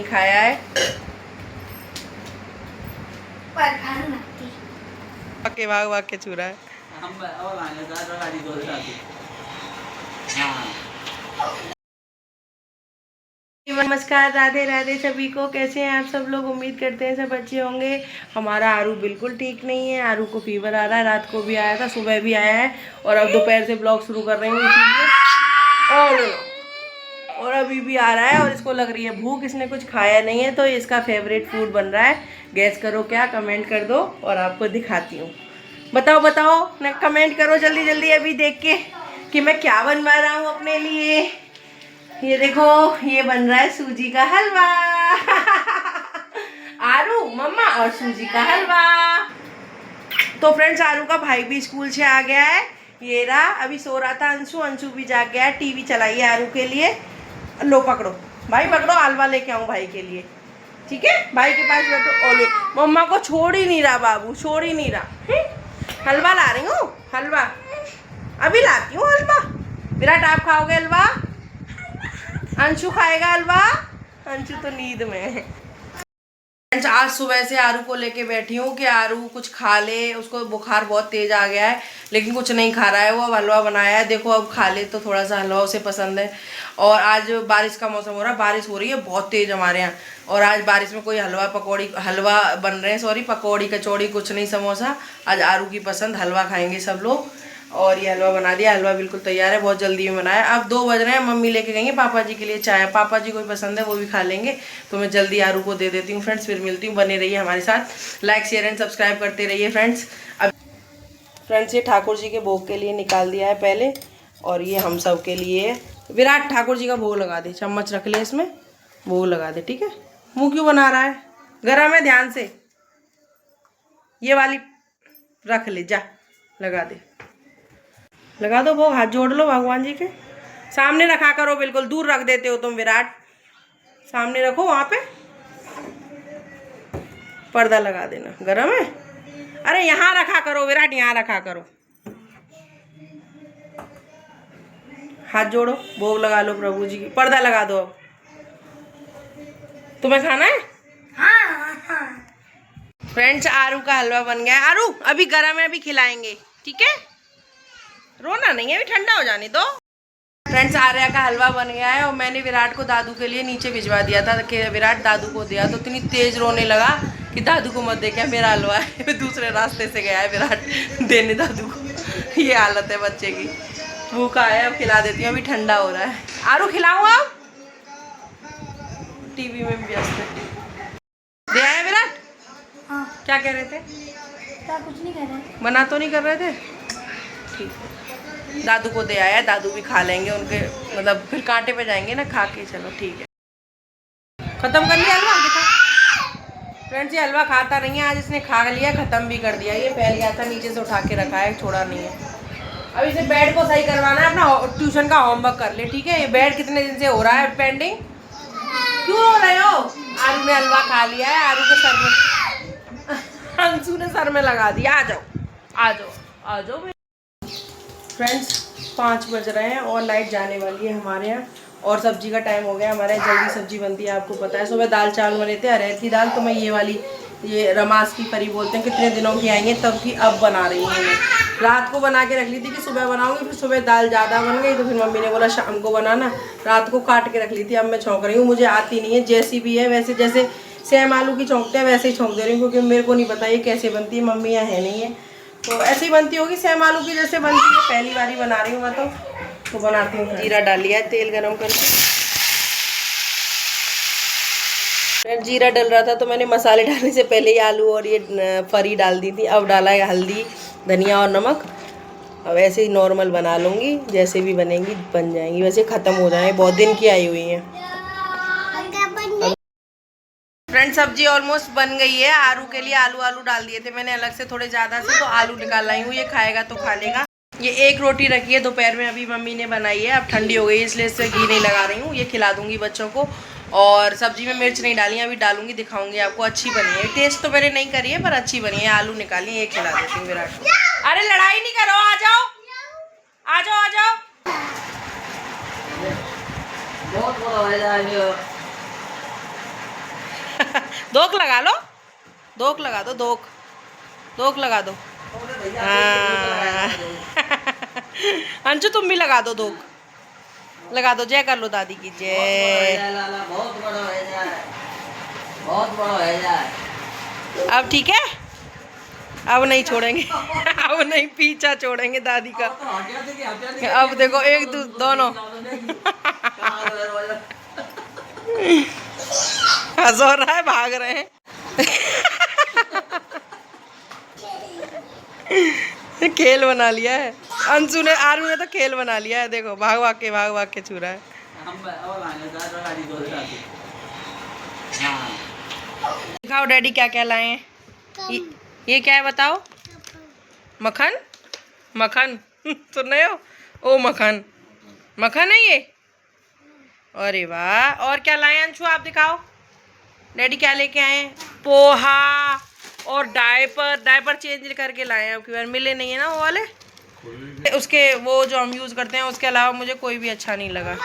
खाया है के भाग भाग के छू रहा है। नमस्कार, राधे राधे सभी को। कैसे हैं आप सब लोग? उम्मीद करते हैं सब अच्छे होंगे। हमारा आरू बिल्कुल ठीक नहीं है। आरू को फीवर आ रहा है, रात को भी आया था, सुबह भी आया है और अब दोपहर से ब्लॉग शुरू कर रही हूँ इसीलिए। और अभी भी आ रहा है और इसको लग रही है भूख। इसने कुछ खाया नहीं है तो इसका फेवरेट फूड बन रहा है। गैस करो क्या, कमेंट कर दो और आपको दिखाती हूँ। बताओ बताओ ना, कमेंट करो जल्दी जल्दी अभी देख के कि मैं क्या बनवा रहा हूँ अपने लिए। ये देखो, ये बन रहा है सूजी का हलवा। आरू, मम्मा और सूजी का हलवा। तो फ्रेंड्स, आरू का भाई भी स्कूल से आ गया है। ये रहा, अभी सो रहा था अंशु। अंशु भी जाग गया है। टीवी चलाई है आरू के लिए। लो पकड़ो भाई, पकड़ो, हलवा लेके आऊँ भाई के लिए। ठीक है, भाई के पास बैठो। ओले, मम्मा को छोड़ ही नहीं रहा बाबू, छोड़ ही नहीं रहा। हलवा ला रही हूँ, हलवा अभी लाती हूँ हलवा। विराट, आप खाओगे हलवा? अंशु खाएगा हलवा? अंशु तो नींद में है। आज सुबह से आरू को लेके बैठी हूँ कि आरू कुछ खा ले। उसको बुखार बहुत तेज आ गया है लेकिन कुछ नहीं खा रहा है। वो अब हलवा बनाया है, देखो अब खा ले तो थोड़ा सा हलवा उसे पसंद है। और आज बारिश का मौसम हो रहा है, बारिश हो रही है बहुत तेज हमारे यहाँ। और आज बारिश में कोई हलवा पकौड़ी, हलवा बन रहे हैं, सॉरी, पकौड़ी कचौड़ी कुछ नहीं, समोसा। आज आरू की पसंद, हलवा खाएंगे सब लोग। और ये हलवा बना दिया, हलवा बिल्कुल तैयार है, बहुत जल्दी में बनाया। अब 2 बज रहे हैं, मम्मी लेके गई पापा जी के लिए चाय। पापा जी को भी पसंद है, वो भी खा लेंगे। तो मैं जल्दी आरू को दे देती हूँ। फ्रेंड्स, फिर मिलती हूँ, बने रहिए हमारे साथ, लाइक शेयर एंड सब्सक्राइब करते रहिए फ्रेंड्स। अब फ्रेंड्स, ये ठाकुर जी के भोग के लिए निकाल दिया है पहले, और ये हम सब के लिए। विराट, ठाकुर जी का भोग लगा दे, चम्मच रख ले इसमें, भोग लगा दे। ठीक है, मुँह क्यों बना रहा है? गरम है, ध्यान से। ये वाली रख ले, जा लगा दे, लगा दो भोग। हाथ जोड़ लो भगवान जी के सामने, रखा करो, बिल्कुल दूर रख देते हो तुम विराट। सामने रखो, वहां पे पर्दा लगा देना। गरम है? अरे यहाँ रखा करो विराट, यहाँ रखा करो। हाथ जोड़ो, भोग लगा लो प्रभु जी की। पर्दा लगा दो। अब तुम्हें खाना है? हाँ। फ्रेंड्स, आरू का हलवा बन गया है। आरू अभी गरम है, अभी खिलाएंगे, ठीक है? रोना नहीं है, अभी ठंडा हो जाने दो। फ्रेंड्स, आर्या का हलवा बन गया है और मैंने विराट को दादू के लिए नीचे भिजवा दिया था कि विराट दादू को दिया, तो इतनी तेज रोने लगा कि दादू को मत दे, क्या मेरा हलवा है। दूसरे रास्ते से गया है विराट देने दादू को। ये हालत है बच्चे की। भूखा है, अब खिला देती हूँ, अभी ठंडा हो रहा है। आरू खिलाऊँ अब? टीवी में व्यस्त है। दे आए विराट? हाँ। क्या कह रहे थे? क्या कुछ नहीं कह रहे, मना तो नहीं कर रहे थे? ठीक है, दादू को दे आया, दादू भी खा लेंगे, उनके मतलब फिर कांटे पे जाएंगे ना खा के। चलो ठीक है, खत्म कर लिया हलवा। देखो फ्रेंड्स, ये हलवा खाता नहीं है, आज इसने खा लिया, खत्म भी कर दिया। ये फैल गया था, नीचे से उठा के रखा है, छोड़ा नहीं है। अब इसे बेड को सही करवाना है, अपना ट्यूशन का होमवर्क कर ले, ठीक है? ये बेड कितने दिन से हो रहा है पेंडिंग। क्यों हो रहे हो? आरू ने हलवा खा लिया है, आरू के सर में अंशु ने सर में लगा दिया। आ जाओ आ जाओ आ जाओ। फ्रेंड्स, 5 बज रहे हैं और लाइट जाने वाली है हमारे यहाँ। और सब्जी का टाइम हो गया हमारे यहाँ, जल्दी सब्जी बनती है, आपको पता है। सुबह दाल चावल बने थे, अरहर की दाल, तो मैं ये वाली, ये रमास की परी बोलते हैं, कितने दिनों की आई है तब की, अब बना रही हूँ मैं। रात को बना के रख ली थी कि सुबह बनाऊंगी, फिर सुबह दाल ज़्यादा बन गई तो फिर मम्मी ने बोला शाम को बनाना। रात को काट के रख ली थी, अब मैं छौंक रही हूँ। मुझे आती नहीं है, जैसी भी है वैसे, जैसे सेम आलू की छौंकते हैं वैसे ही छौंक दे रही हूँ, क्योंकि मेरे को नहीं पता ये कैसे बनती है। मम्मी यहाँ है नहीं है, तो ऐसे ही बनती होगी, सेम आलू की जैसे बनती है। पहली बारी बना रही हूँ मैं तो बनाती हूँ। जीरा डाल लिया है तेल गरम करके। जीरा डल रहा था तो मैंने मसाले डालने से पहले ही आलू और ये फरी डाल दी थी। अब डाला है हल्दी, धनिया और नमक। अब ऐसे ही नॉर्मल बना लूँगी, जैसे भी बनेंगी बन जाएंगी। वैसे ख़त्म हो जाए, बहुत दिन की आई हुई है। फ्रेंड, सब्जी ऑलमोस्ट बन गई है। आरू के लिए आलू डाल दिए थे मैंने अलग से थोड़े ज़्यादा से, तो आलू निकाल लाई हूँ। ये खाएगा तो खा लेगा। ये एक रोटी रखी है दोपहर में, अभी मम्मी ने बनाई है, अब ठंडी हो गई है इसलिए इससे घी नहीं लगा रही हूँ। ये खिला दूंगी बच्चों को। और सब्जी में मिर्च नहीं डाली, अभी डालूंगी, दिखाऊंगी आपको। अच्छी बनी है, टेस्ट तो मैंने नहीं करी है पर अच्छी बनी है। आलू निकाली, ये खिला देती हूँ विराट को। अरे लड़ाई नहीं करो, आ जाओ आ जाओ आ जाओ। दोक लगा लो, दोक लगा दो, दोक दोक लगा दो। हाँ। अंशु तुम भी लगा दो, दोक लगा दो। जय कर लो दादी की जय। बहुत बड़ा है जाए, बहुत बड़ा है जाए। अब ठीक है, अब नहीं छोड़ेंगे। अब नहीं पीछा छोड़ेंगे दादी का। अब देखो एक दोनों हंस हो रहा है, भाग रहे हैं। खेल बना लिया है अंशु ने, आर्मी ने तो खेल बना लिया है। देखो भाग भाग के छू रहा है। दिखाओ डैडी क्या क्या लाए हैं। ये क्या है बताओ? मक्खन, मक्खन सुन रहे हो? ओ मक्खन, मक्खन है ये। अरे वाह, और क्या लाए अंशु आप दिखाओ। डैडी क्या लेके आए हैं? पोहा और डायपर चेंज करके लाए हैं। अब की बार मिले नहीं है ना वो वाले, उसके वो जो हम यूज करते हैं उसके अलावा मुझे कोई भी अच्छा नहीं लगा।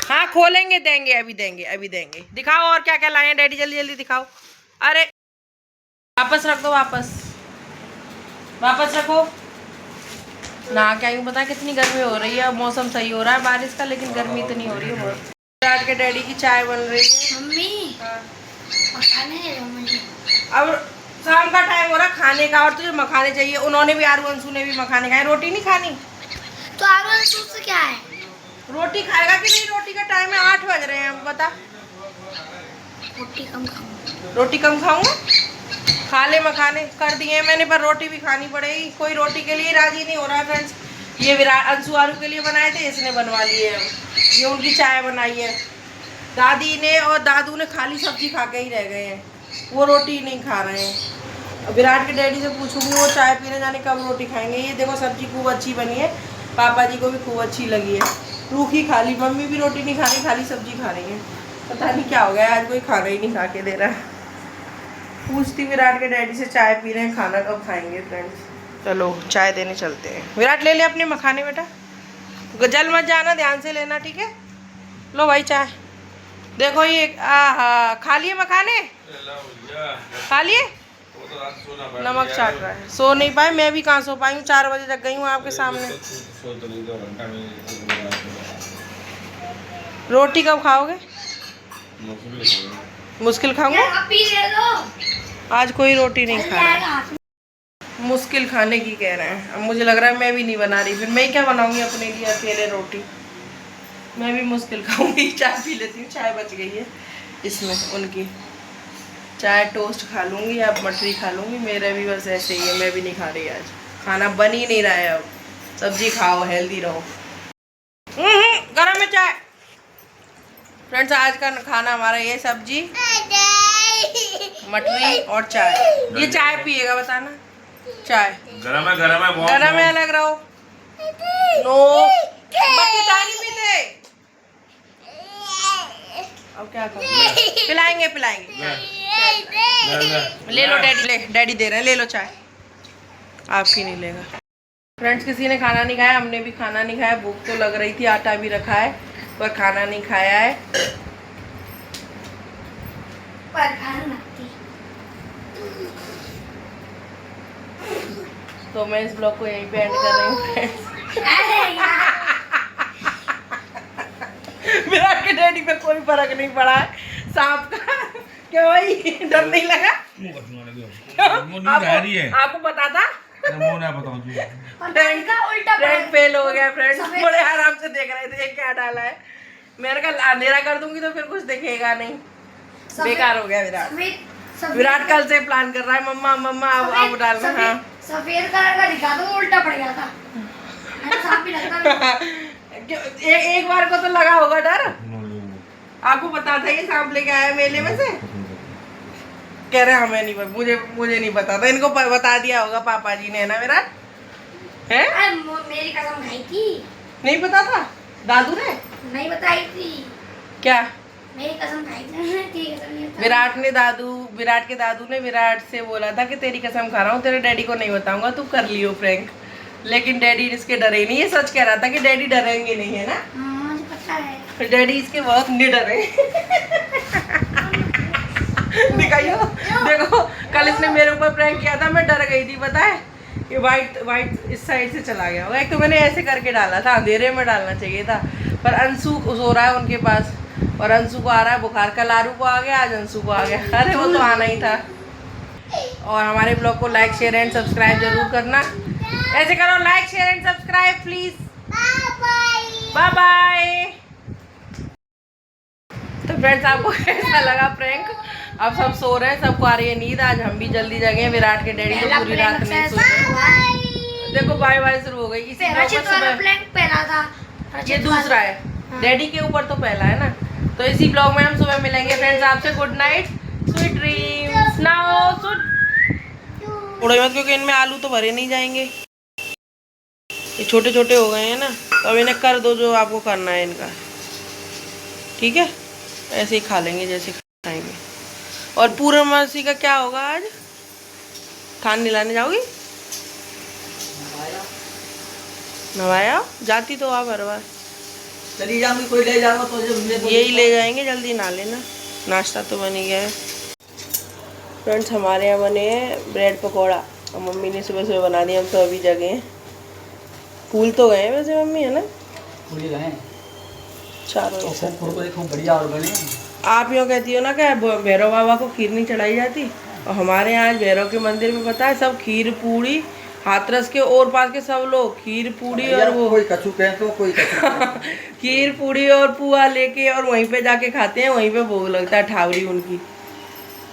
हाँ खोलेंगे, देंगे, अभी देंगे, अभी देंगे। दिखाओ और क्या क्या लाए हैं डैडी, जल्दी जल्दी दिखाओ। अरे वापस रख दो, वापस रखो ना। क्या यूँ पता कितनी गर्मी हो रही है। मौसम सही हो रहा है बारिश का, लेकिन गर्मी इतनी हो रही है बहुत। रात के डैडी की चाय बन रही है। मम्मी अब शाम का टाइम हो रहा है खाने का, और तुझे मखाने चाहिए। उन्होंने भी, आरू अंशु ने भी मखाने खाए। रोटी नहीं खानी तो आरू अंशु से क्या है? रोटी खाएगा कि नहीं? रोटी का टाइम है, 8 बज रहे हैं। अब बता। रोटी कम खाऊंगा। रोटी कम खाऊंगा? खा ले, मखाने कर दिए मैंने, पर रोटी भी खानी पड़ेगी। कोई रोटी के लिए राजी नहीं हो रहा है फ्रेंड्स। ये विराट अंशु आरू के लिए बनाए थे, इसने बनवा लिए। ये उनकी चाय बनाई है। दादी ने और दादू ने खाली सब्जी खा के ही रह गए हैं, वो रोटी नहीं खा रहे हैं। विराट के डैडी से पूछूंगी, वो चाय पीने जाने कब रोटी खाएंगे। ये देखो सब्जी खूब अच्छी बनी है, पापा जी को भी खूब अच्छी लगी है। रूखी खा ली, मम्मी भी रोटी नहीं खा रही, खाली सब्जी खा रही है। पता नहीं क्या हो गया, आज कोई खाना ही नहीं खा के दे रहा। पूछती विराट के डैडी से, चाय पी रहे हैं, खाना कब खाएंगे फ्रेंड्स। चलो चाय देने चलते हैं। विराट ले ले अपने मखाने बेटा, जल मत जाना, ध्यान से लेना ठीक है। लो भाई चाय। देखो ये खा लिए मखाने, खा लिए। नमक चाट रहा है, सो नहीं पाए। मैं भी कहाँ सो पाई हूँ, 4 बजे जग गई हूँ आपके सामने। रोटी कब खाओगे? मुश्किल खाऊंगा, आज कोई रोटी नहीं खा रहा है। मुश्किल खाने की कह रहे हैं। अब मुझे लग रहा है मैं भी नहीं बना रही, फिर मैं क्या बनाऊंगी अपने लिए अकेले रोटी। मैं भी मुश्किल खाऊंगी। चाय पी लेती हूँ, चाय बच गई है इसमें उनकी। चाय टोस्ट खा लूँगी या मटरी खा लूँगी। मेरा भी बस ऐसे ही है, मैं भी नहीं खा रही आज। खाना बन ही नहीं रहा है। अब सब्जी खाओ, हेल्दी रहो। गरम है चाय फ्रेंड्स। आज का खाना हमारा ये सब्जी, मटरी और चाय। ये चाय पिएगा बताना। चाय गरम है, गरम है, बहुत गरम है, अलग रहो। नो बच्चे चाय नहीं पीते। अब क्या करूं? पिलाएंगे ले लो डैडी, ले डैडी दे रहे हैं, ले लो चाय। आपकी नहीं लेगा फ्रेंड्स। किसी ने खाना नहीं खाया, हमने भी खाना नहीं खाया। भूख तो लग रही थी, आटा भी रखा है, पर खाना नहीं खाया है। तो मैं इस ब्लॉग को यहीं पे एंड कर रही हूँ फ्रेंड्स। विराट के डैडी पे कोई फर्क नहीं पड़ा है सांप का। क्यों भाई, डर नहीं लगा? आपको पता था? फ्रेंड फेल हो गया फ्रेंड्स। बड़े आराम से देख रहे थे क्या डाला है। मैंने कहा अंधेरा कर दूंगी तो फिर कुछ दिखेगा नहीं। बेकार हो गया विराट। विराट कल से प्लान कर रहा है, मम्मा अब डालना। हाँ सफेद कलर का दिखा दो, उल्टा पड़ गया था। एक बार को तो लगा होगा डर। आपको पता था ये सांप लेके आया मेले में से? कह रहे हमें नहीं, मुझे नहीं पता था। इनको बता दिया होगा पापा जी ने, है ना विराट? है मेरी कसम खाई थी। नहीं पता था? दादू ने नहीं बताई थी क्या? मेरी कसम खाई थी। विराट के दादू ने विराट से बोला था कि तेरी कसम खा रहा हूँ, तेरे डैडी को नहीं बताऊंगा, तू कर लियो प्रैंक। लेकिन डैडी इसके डरे नहीं। ये सच कह रहा था कि डैडी डरेंगे नहीं, है ना? मुझे पता है। डैडी इसके बहुत निडर है। दिखाइयो। देखो कल इसने मेरे ऊपर प्रैंक किया था, मैं डर गई थी पता है। ये वाइट इस साइड से चला गया होगा। एक तो मैंने ऐसे करके डाला था, अंधेरे में डालना चाहिए था, पर अंशु सो रहा है उनके पास और अंशु को आ रहा है बुखार। कल आरू को आ गया, आज अंशु को आ गया। अरे वो तो आना ही था। और हमारे ब्लॉग को लाइक शेयर एंड सब्सक्राइब जरूर करना। ऐसे करो, like share and subscribe please. Bye bye. तो फ्रेंड्स आपको कैसा लगा प्रैंक? अब सब सो रहे हैं, सबको आ रही है नींद। आज हम भी जल्दी जगे। विराट के डैडी तो पूरी रात नहीं सोए। देखो बाय बाय शुरू हो गई। इसी ब्लॉग में सुबह ये दूसरा है, डैडी के ऊपर तो पहला है ना। तो इसी ब्लॉग में हम सुबह मिलेंगे फ्रेंड्स आपसे। Good night, sweet dreams. Now थोड़े मत, क्योंकि इनमें आलू तो भरे नहीं जाएंगे, ये छोटे छोटे हो गए हैं ना। तो अब इन्हें कर दो जो आपको करना है इनका, ठीक है? ऐसे ही खा लेंगे जैसे खाएंगे। और पूर्णमासी का क्या होगा आज? खान निलाने जाओगी? नवाया जाती तो आप हर बार चली जाऊंगी, कोई ले जाऊंगा तो यही ले जाएंगे। जल्दी ना लेना, नाश्ता तो बन ही गया है। फ्रेंड्स हमारे यहाँ बने हैं ब्रेड पकौड़ा और मम्मी ने सुबह सुबह बना दिया। हम तो अभी जगे हैं। फूल तो गए हैं वैसे मम्मी, है ना? फूल गए चारों तो देखो बढ़िया और बने। आप यूँ कहती हो ना कि भैरव बाबा को खीर नहीं चढ़ाई जाती, और हमारे यहाँ आज भैरव के मंदिर में पता है सब खीर पूड़ी, हाथरस के और पास के सब लोग खीर पूड़ी और वो कोई कचू कहे तो कोई खीर पूड़ी और पुआ लेके और वहीं पे जाके खाते हैं। वहीं पे भोग लगता है ठावरी उनकी।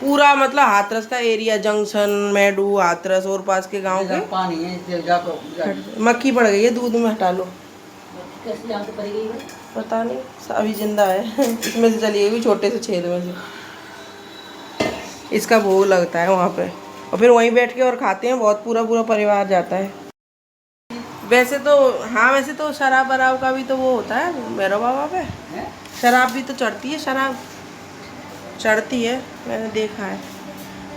पूरा मतलब हाथरस का एरिया, जंक्शन, मेडू, हाथरस और पास के गांव के। पानी है जा तो मक्खी पड़ गई है, दूध में हटा लो। कैसे यहाँ से पड़ी गई? पता नहीं, अभी जिंदा है। इसमें से चली गई छोटे से छेद में से। इसका भोग लगता है वहाँ पे और फिर वहीं बैठ के और खाते हैं। बहुत पूरा पूरा परिवार जाता है। वैसे तो हाँ, वैसे तो शराब वराब का भी तो वो होता है भैरव बाबा पे। शराब भी तो चढ़ती है, शराब चढ़ती है, मैंने देखा है।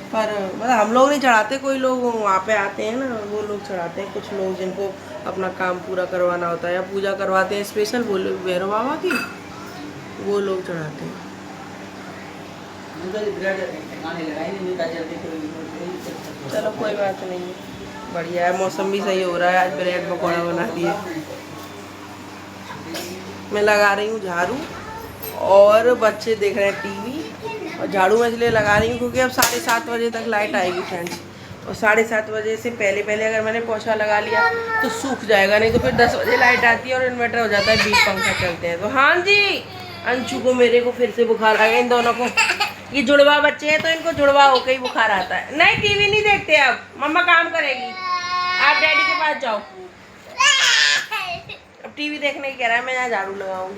पर मतलब हम लोग नहीं चढ़ाते, कोई लोग वहाँ पे आते हैं ना, वो लोग चढ़ाते हैं। कुछ लोग जिनको अपना काम पूरा करवाना होता है या पूजा करवाते हैं स्पेशल बोले भैरव बाबा की, वो लोग चढ़ाते हैं। चलो कोई बात नहीं है, बढ़िया है। मौसम भी सही हो रहा है। आज ब्रेड पकौड़ा बना दिए। मैं लगा रही हूँ झाड़ू और बच्चे देख रहे हैं टीवी। और झाड़ू मैं इसलिए लगा रही हूँ क्योंकि अब 7:30 बजे तक लाइट आएगी फ्रेंड्स। और 7:30 बजे से पहले अगर मैंने पोछा लगा लिया तो सूख जाएगा, नहीं तो फिर 10 बजे लाइट आती है और इन्वर्टर हो जाता है, 20 पंखा चलते हैं। तो हाँ जी, अंशु को मेरे को फिर से बुखार आ गया। इन दोनों को, ये जुड़वा बच्चे हैं तो इनको जुड़वा होकर ही बुखार आता है। नहीं टीवी नहीं देखते अब, मम्मा काम करेगी, आप डैडी के पास जाओ। अब टीवी देखने की कह रहा है, मैं यहाँ झाड़ू लगाऊंगी।